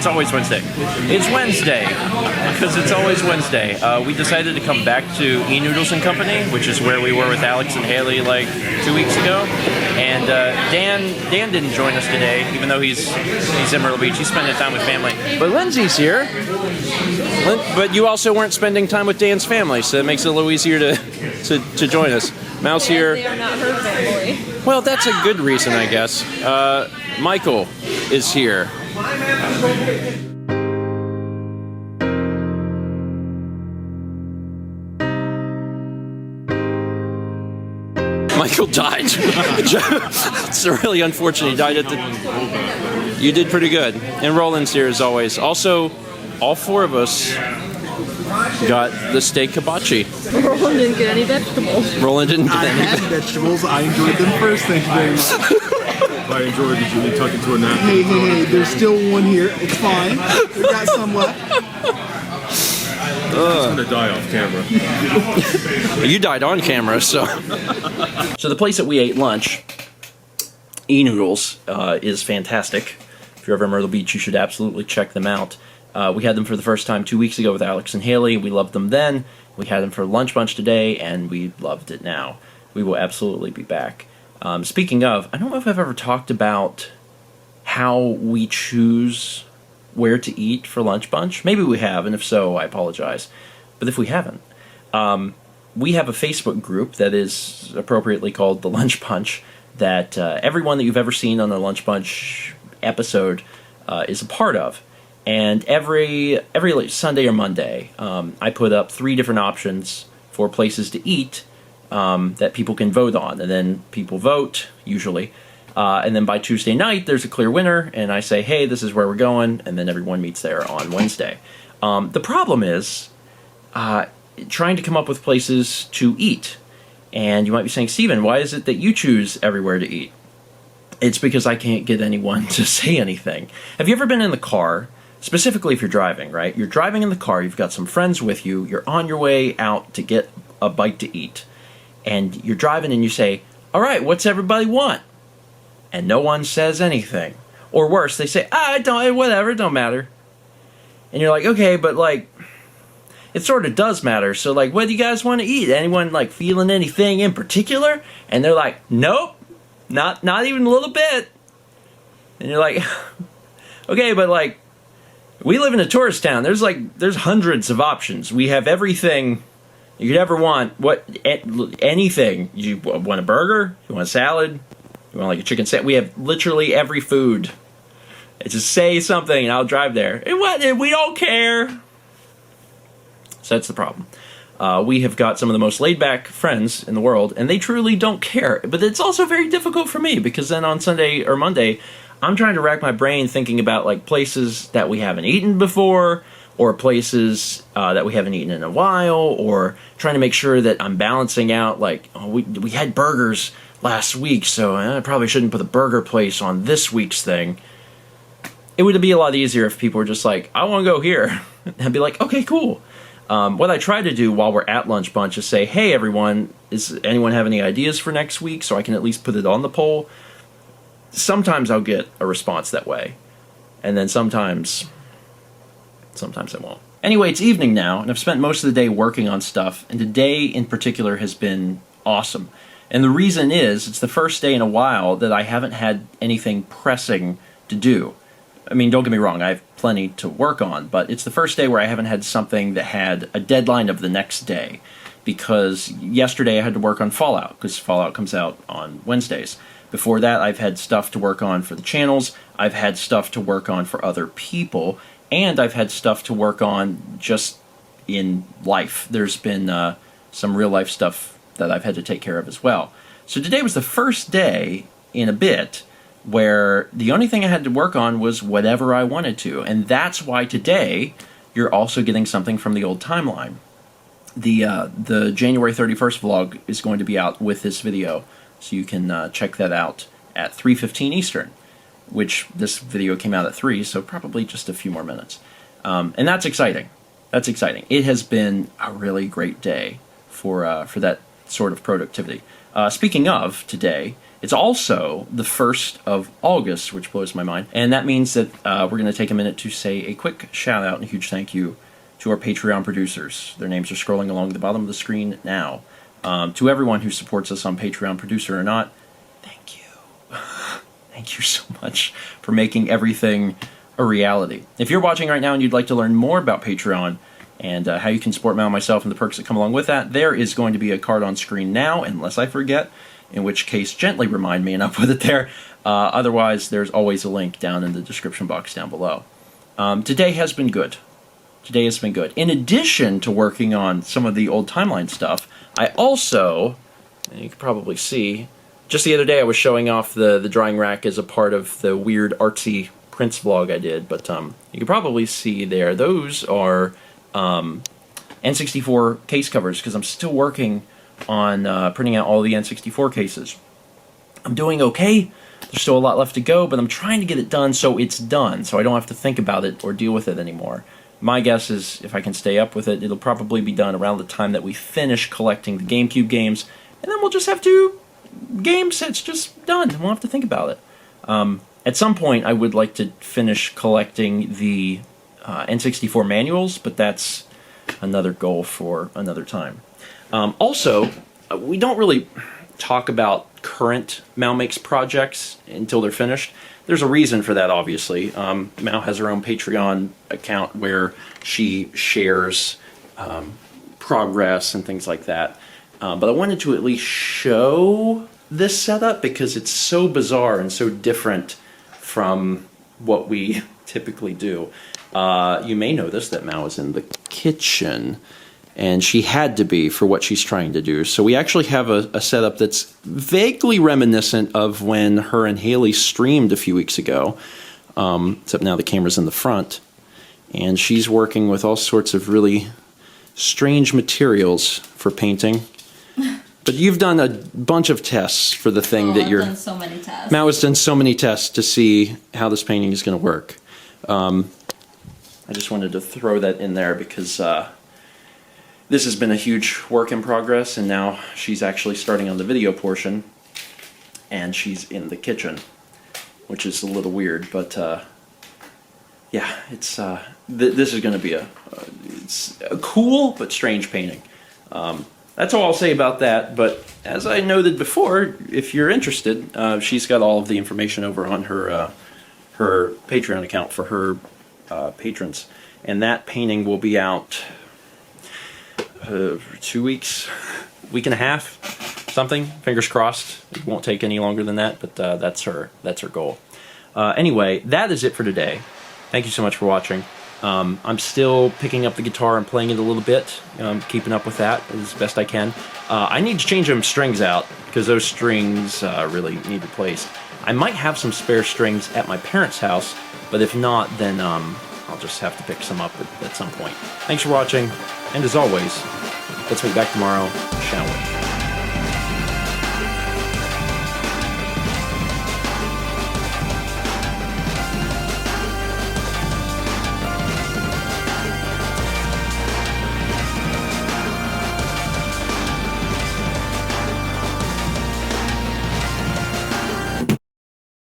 It's always Wednesday. It's Wednesday, because it's always Wednesday. We decided to come back to E-Noodles and Company, which is where we were with Alex and Haley like 2 weeks ago. And Dan didn't join us today, even though he's in Myrtle Beach. He's spending time with family. But Lindsay's here. But you also weren't spending time with Dan's family, so it makes it a little easier to join us. Mouse here. They are not her family. Well, that's a good reason, I guess. Michael is here. Michael died. It's really unfortunate. He died at the... You did pretty good. And Roland's here as always. Also, all four of us got the steak hibachi. Roland didn't get any vegetables. Roland didn't get I any had vegetables. I enjoyed them first. Thank you very much. I enjoyed it. You tuck into a napkin. Hey, there's still one here. It's fine. We got some left. I'm gonna die off camera. You died on camera, so... So the place that we ate lunch, E-Noodles, is fantastic. If you're ever in Myrtle Beach, you should absolutely check them out. We had them for the first time 2 weeks ago with Alex and Haley. We loved them then. We had them for lunch bunch today, and we loved it now. We will absolutely be back. Speaking of, I don't know if I've ever talked about how we choose where to eat for lunch bunch. Maybe we have, and if so, I apologize. But if we haven't, we have a Facebook group that is appropriately called the Lunch Bunch, that everyone that you've ever seen on the Lunch Bunch episode is a part of. And every Sunday or Monday, I put up 3 different options for places to eat that people can vote on. And then people vote, usually. And then by Tuesday night, there's a clear winner, and I say, hey, this is where we're going, and then everyone meets there on Wednesday. The problem is trying to come up with places to eat. And you might be saying, Steven, why is it that you choose everywhere to eat? It's because I can't get anyone to say anything. Have you ever been in the car, specifically if you're driving, right? You're driving in the car, you've got some friends with you, you're on your way out to get a bite to eat, and you're driving and you say, all right, what's everybody want? And no one says anything. Or worse, they say, whatever, it don't matter. And you're like, okay, but like, it sort of does matter. So like, what do you guys want to eat? Anyone like feeling anything in particular? And they're like, nope, not even a little bit. And you're like, okay, but like, we live in a tourist town. There's hundreds of options. We have everything you could ever want. Anything. You want a burger? You want a salad? You want like a chicken sandwich? We have literally every food. Just say something and I'll drive there. We don't care. So that's the problem. We have got some of the most laid-back friends in the world, and they truly don't care. But it's also very difficult for me, because then on Sunday or Monday, I'm trying to rack my brain thinking about like places that we haven't eaten before, or places that we haven't eaten in a while, or trying to make sure that I'm balancing out, like, we had burgers last week, so I probably shouldn't put the burger place on this week's thing. It would be a lot easier if people were just like, I want to go here. And I'd be like, okay, cool. What I try to do while we're at Lunch Bunch is say, hey, everyone, does anyone have any ideas for next week, so I can at least put it on the poll? Sometimes I'll get a response that way. And then sometimes I won't. Anyway, it's evening now, and I've spent most of the day working on stuff, and today in particular has been awesome. And the reason is, it's the first day in a while that I haven't had anything pressing to do. I mean, don't get me wrong, I have plenty to work on, but it's the first day where I haven't had something that had a deadline of the next day. Because yesterday I had to work on Fallout, because Fallout comes out on Wednesdays. Before that, I've had stuff to work on for the channels, I've had stuff to work on for other people, and I've had stuff to work on just in life. There's been some real-life stuff that I've had to take care of as well. So today was the first day in a bit where the only thing I had to work on was whatever I wanted to. And that's why today you're also getting something from the old timeline. The January 31st vlog is going to be out with this video, so you can check that out at 3:15 Eastern, which this video came out at 3, so probably just a few more minutes. And that's exciting. That's exciting. It has been a really great day for that sort of productivity. Speaking of today, It's also the 1st of August, which blows my mind. And that means that we're going to take a minute to say a quick shout out and a huge thank you to our Patreon producers. Their names are scrolling along the bottom of the screen now. To everyone who supports us on Patreon, producer or not, thank you. Thank you so much for making everything a reality. If you're watching right now and you'd like to learn more about Patreon and how you can support Mal and myself and the perks that come along with that, there is going to be a card on screen now, unless I forget, in which case gently remind me and I'll put it there. Otherwise, there's always a link down in the description box down below. Today has been good. Today has been good. In addition to working on some of the old timeline stuff, I also, and you can probably see, just the other day I was showing off the drying rack as a part of the weird artsy Prince vlog I did, but you can probably see there, those are N64 case covers, because I'm still working on printing out all the N64 cases. I'm doing okay. There's still a lot left to go, but I'm trying to get it done so it's done, so I don't have to think about it or deal with it anymore. My guess is, if I can stay up with it, it'll probably be done around the time that we finish collecting the GameCube games, and then we'll just have 2 game sets just done. We won't have to think about it. At some point, I would like to finish collecting the N64 manuals, but that's another goal for another time. Also, we don't really talk about current Mal Makes projects until they're finished. There's a reason for that, obviously. Mal has her own Patreon account where she shares progress and things like that. But I wanted to at least show this setup because it's so bizarre and so different from what we typically do. You may notice that Mal is in the kitchen, and she had to be for what she's trying to do. So we actually have a setup that's vaguely reminiscent of when her and Haley streamed a few weeks ago, except now the camera's in the front, and she's working with all sorts of really strange materials for painting. But you've done a bunch of tests for the thing that you're... I've done so many tests. Mal has done so many tests to see how this painting is going to work. I just wanted to throw that in there because this has been a huge work in progress, and now she's actually starting on the video portion, and she's in the kitchen, which is a little weird, but yeah, it's this is going to be it's a cool but strange painting. That's all I'll say about that, but as I noted before, if you're interested, she's got all of the information over on her her Patreon account for her patrons, and that painting will be out 2 weeks, week and a half, something. Fingers crossed. It won't take any longer than that, but that's her goal. Anyway, that is it for today. Thank you so much for watching. I'm still picking up the guitar and playing it a little bit. Keeping up with that as best I can. I need to change them strings out because those strings really need replaced. I might have some spare strings at my parents' house, but if not, then I'll just have to pick some up at some point. Thanks for watching, and as always, let's meet back tomorrow, shall we?